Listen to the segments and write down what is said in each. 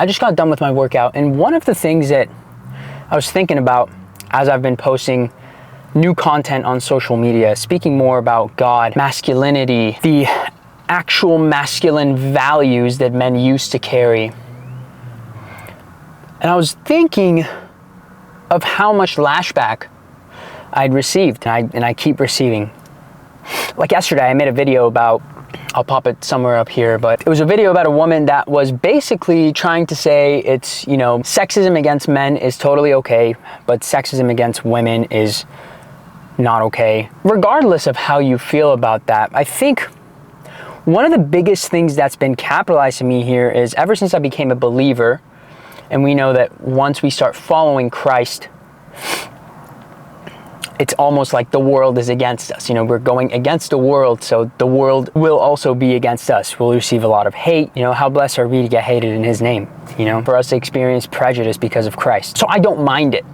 I just got done with my workout, and one of the things that I was thinking about as I've been posting new content on social media, speaking more about God, masculinity, the actual masculine values that men used to carry. And I was thinking of how much lashback I'd received, and I keep receiving. Like yesterday, I made a video about, I'll pop it somewhere up here, but it was a video about a woman that was basically trying to say it's, you know, sexism against men is totally okay, but sexism against women is not okay. Regardless of how you feel about that, I think one of the biggest things that's been capitalized to me here is ever since I became a believer, and we know that once we start following Christ, it's almost like the world is against us. You know, we're going against the world, so the world will also be against us. We'll receive a lot of hate. You know, how blessed are we to get hated in his name, you know, for us to experience prejudice because of Christ. So I don't mind it.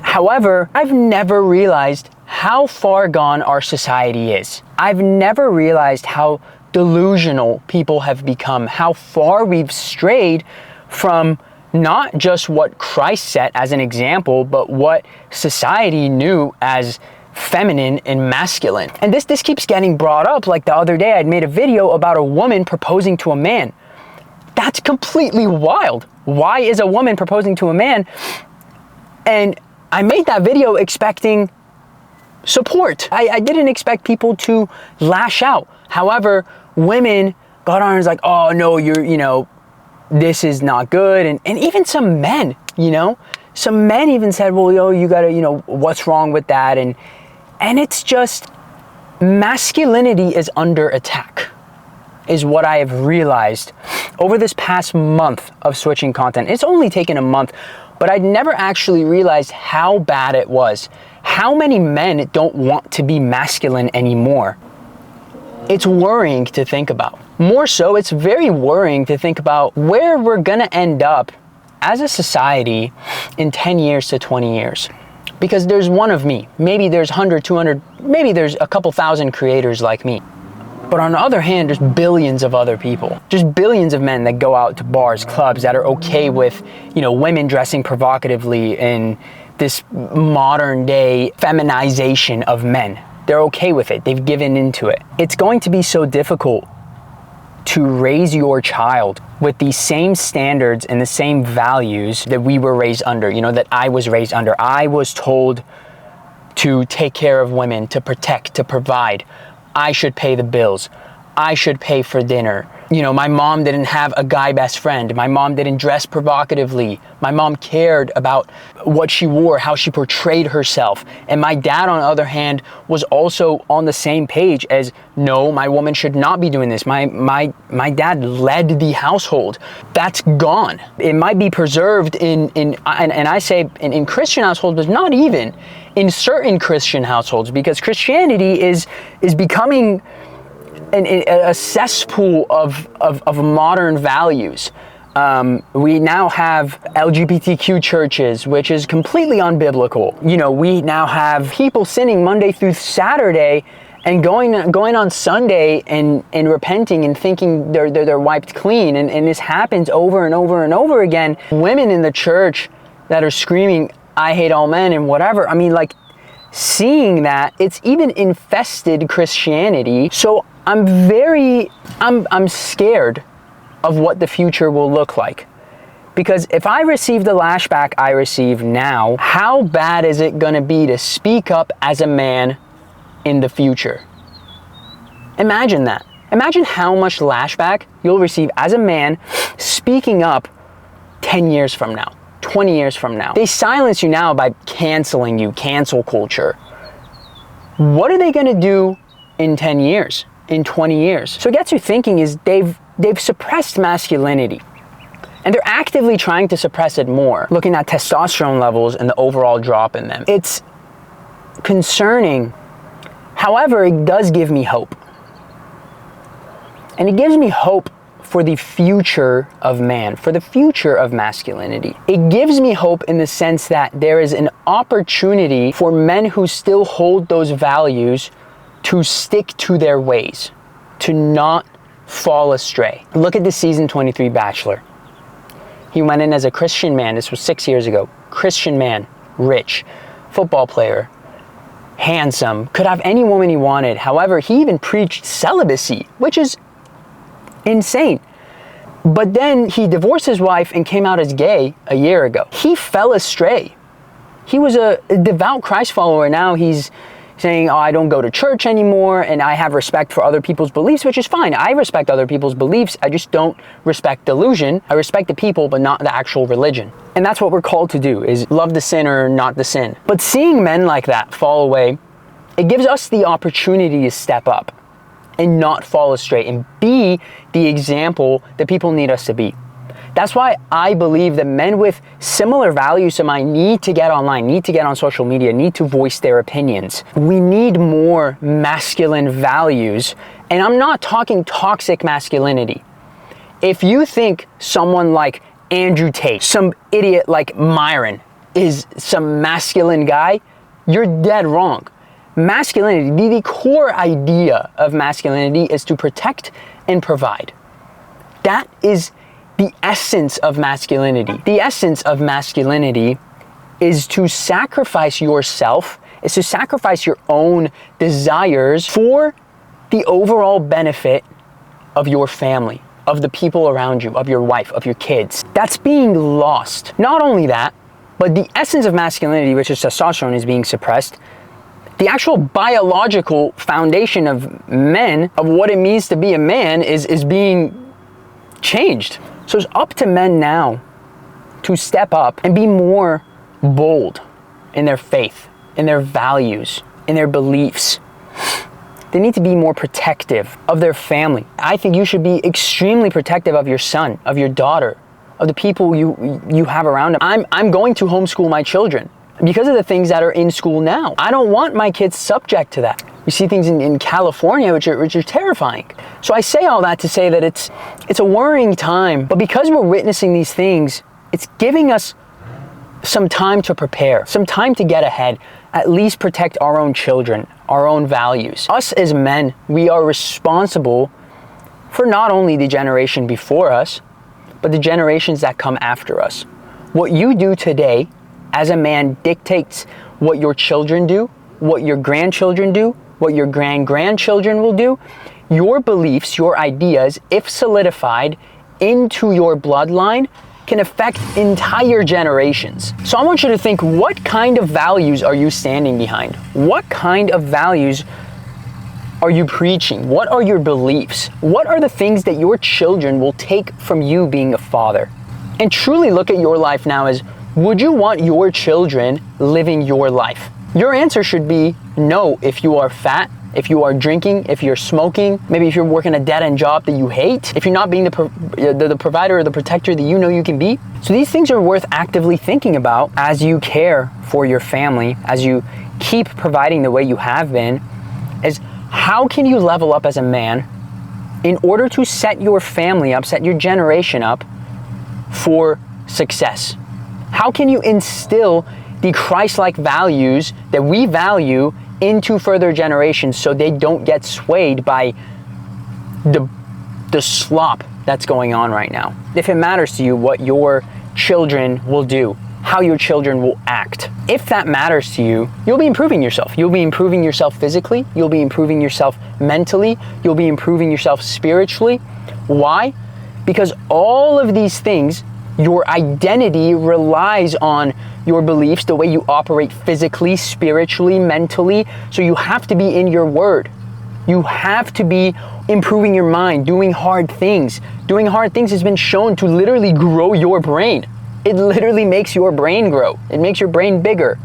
However, I've never realized how far gone our society is. I've never realized how delusional people have become, how far we've strayed from not just what Christ set as an example, but what society knew as feminine and masculine. And this keeps getting brought up. Like the other day, I'd made a video about a woman proposing to a man. That's completely wild. Why is a woman proposing to a man? And I made that video expecting support. I didn't expect people to lash out. However, women got on and was like, oh no, you know, this is not good. And even some men, you know, some men even said, well, yo, you gotta, you know, what's wrong with that? And it's just, masculinity is under attack, is what I have realized over this past month of switching content. It's only taken a month, but I'd never actually realized how bad it was. How many men don't want to be masculine anymore? It's worrying to think about. More so, it's very worrying to think about where we're gonna end up as a society in 10 years to 20 years. Because there's one of me. Maybe there's 100, 200, maybe there's a couple thousand creators like me. But on the other hand, there's billions of other people. Just billions of men that go out to bars, clubs, that are okay with, you know, women dressing provocatively in this modern day feminization of men. They're okay with it. They've given into it. It's going to be so difficult to raise your child with the same standards and the same values that we were raised under, you know, that I was raised under. I was told to take care of women, to protect, to provide. I should pay the bills. I should pay for dinner. You know, my mom didn't have a guy best friend. My mom didn't dress provocatively. My mom cared about what she wore, how she portrayed herself. And my dad, on the other hand, was also on the same page as, no, my woman should not be doing this. My dad led the household. That's gone. It might be preserved and I say in Christian households, but not even in certain Christian households, because Christianity is becoming a cesspool of modern values. We now have LGBTQ churches, which is completely unbiblical. You know, we now have people sinning Monday through Saturday and going on Sunday and repenting and thinking they're wiped clean. And this happens over and over and over again. Women in the church that are screaming, I hate all men and whatever. I mean, like, seeing that, it's even infested Christianity. So I'm scared of what the future will look like. Because if I receive the lashback I receive now, how bad is it gonna be to speak up as a man in the future? Imagine that. Imagine how much lashback you'll receive as a man speaking up 10 years from now, 20 years from now. They silence you now by canceling you, cancel culture. What are they gonna do in 10 years? In 20 years. So it gets you thinking is they've suppressed masculinity, and they're actively trying to suppress it more, looking at testosterone levels and the overall drop in them. It's concerning. However, it does give me hope. And it gives me hope for the future of man, for the future of masculinity. It gives me hope in the sense that there is an opportunity for men who still hold those values to stick to their ways, to not fall astray. Look at the season 23 Bachelor. He went in as a Christian man. This was 6 years ago. Christian man, rich, football player, handsome, could have any woman he wanted. However, he even preached celibacy, which is insane. But then he divorced his wife and came out as gay a year ago. He fell astray. He was a devout Christ follower. Now he's saying, oh, I don't go to church anymore, and I have respect for other people's beliefs, which is fine. I respect other people's beliefs. I just don't respect delusion. I respect the people, but not the actual religion. And that's what we're called to do, is love the sinner, not the sin. But seeing men like that fall away, it gives us the opportunity to step up and not fall astray and be the example that people need us to be. That's why I believe that men with similar values to mine need to get online, need to get on social media, need to voice their opinions. We need more masculine values. And I'm not talking toxic masculinity. If you think someone like Andrew Tate, some idiot like Myron, is some masculine guy, you're dead wrong. Masculinity, the core idea of masculinity is to protect and provide. That is the essence of masculinity. The essence of masculinity is to sacrifice yourself, is to sacrifice your own desires for the overall benefit of your family, of the people around you, of your wife, of your kids. That's being lost. Not only that, but the essence of masculinity, which is testosterone, is being suppressed. The actual biological foundation of men, of what it means to be a man, is being changed. So it's up to men now to step up and be more bold in their faith, in their values, in their beliefs. They need to be more protective of their family. I think you should be extremely protective of your son, of your daughter, of the people you have around them. I'm going to homeschool my children because of the things that are in school now. I don't want my kids subject to that. You see things in California which are terrifying. So I say all that to say that it's a worrying time, but because we're witnessing these things, it's giving us some time to prepare, some time to get ahead, at least protect our own children, our own values. Us as men, we are responsible for not only the generation before us, but the generations that come after us. What you do today as a man dictates what your children do, what your grandchildren do, what your grandchildren will do. Your beliefs, your ideas, if solidified into your bloodline, can affect entire generations. So I want you to think, what kind of values are you standing behind? What kind of values are you preaching? What are your beliefs? What are the things that your children will take from you being a father? And truly look at your life now as, would you want your children living your life? Your answer should be no if you are fat, if you are drinking, if you're smoking, maybe if you're working a dead-end job that you hate, if you're not being the provider or the protector that you know you can be. So these things are worth actively thinking about as you care for your family, as you keep providing the way you have been, is how can you level up as a man in order to set your family up, set your generation up for success? How can you instill the Christ-like values that we value into further generations so they don't get swayed by the slop that's going on right now? If it matters to you what your children will do, how your children will act, if that matters to you, you'll be improving yourself. You'll be improving yourself physically, you'll be improving yourself mentally, you'll be improving yourself spiritually. Why? Because all of these things, your identity relies on your beliefs, the way you operate physically, spiritually, mentally. So you have to be in your word. You have to be improving your mind, doing hard things. Doing hard things has been shown to literally grow your brain. It literally makes your brain grow. It makes your brain bigger.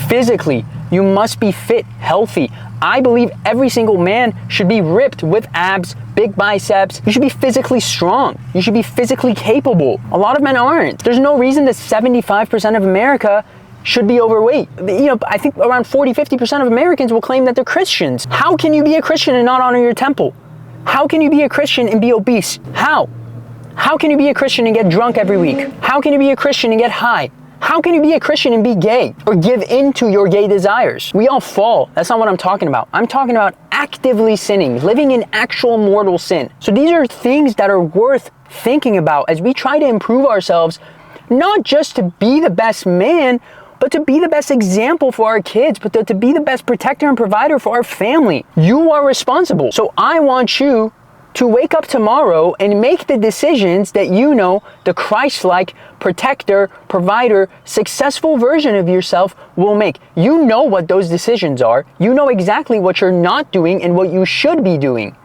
Physically, you must be fit, healthy. I believe every single man should be ripped with abs, big biceps. You should be physically strong. You should be physically capable. A lot of men aren't. There's no reason that 75% of America should be overweight. I think around 40-50% of Americans will claim that they're Christians. How can you be a Christian and not honor your temple? How can you be a Christian and be obese? How? How can you be a Christian and get drunk every week? How can you be a Christian and get high? How can you be a Christian and be gay or give in to your gay desires? We all fall. That's not what I'm talking about. I'm talking about actively sinning, living in actual mortal sin. So these are things that are worth thinking about as we try to improve ourselves, not just to be the best man, but to be the best example for our kids, but to be the best protector and provider for our family. You are responsible. So I want you to wake up tomorrow and make the decisions that you know the Christ-like protector, provider, successful version of yourself will make. You know what those decisions are. You know exactly what you're not doing and what you should be doing.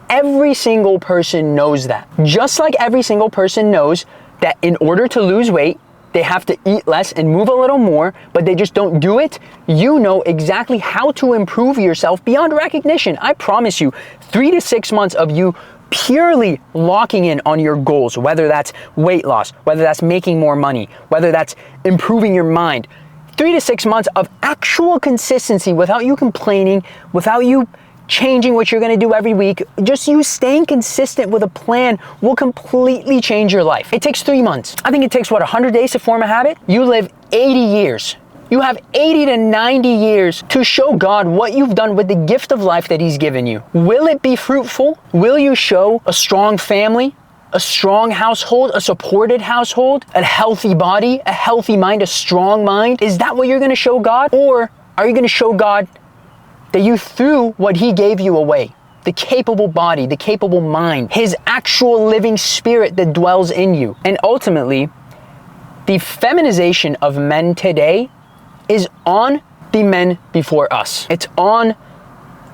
Every single person knows that. Just like every single person knows that in order to lose weight, they have to eat less and move a little more, but they just don't do it. You know exactly how to improve yourself beyond recognition. I promise you, 3 to 6 months of you purely locking in on your goals, whether that's weight loss, whether that's making more money, whether that's improving your mind. 3 to 6 months of actual consistency without you complaining, without you changing what you're going to do every week, just you staying consistent with a plan will completely change your life. It takes 3 months. I think it takes, 100 days to form a habit? You live 80 years. You have 80 to 90 years to show God what you've done with the gift of life that He's given you. Will it be fruitful? Will you show a strong family, a strong household, a supported household, a healthy body, a healthy mind, a strong mind? Is that what you're going to show God? Or are you going to show God that you threw what He gave you away? The capable body, the capable mind, His actual living spirit that dwells in you. And ultimately, the feminization of men today is on the men before us. It's on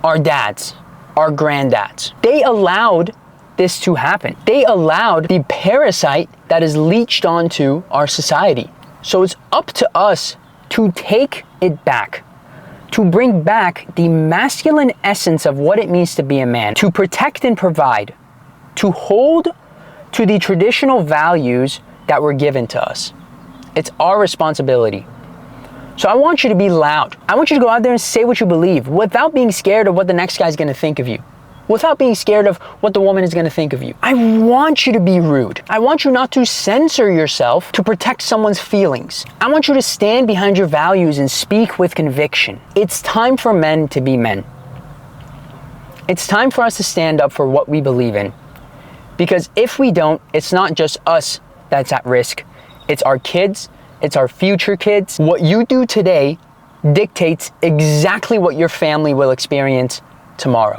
our dads, our granddads. They allowed this to happen. They allowed the parasite that is leached onto our society. So it's up to us to take it back, to bring back the masculine essence of what it means to be a man, to protect and provide, to hold to the traditional values that were given to us. It's our responsibility. So I want you to be loud. I want you to go out there and say what you believe without being scared of what the next guy's going to think of you, without being scared of what the woman is going to think of you. I want you to be rude. I want you not to censor yourself to protect someone's feelings. I want you to stand behind your values and speak with conviction. It's time for men to be men. It's time for us to stand up for what we believe in. Because if we don't, it's not just us that's at risk. It's our kids. It's our future kids. What you do today dictates exactly what your family will experience tomorrow.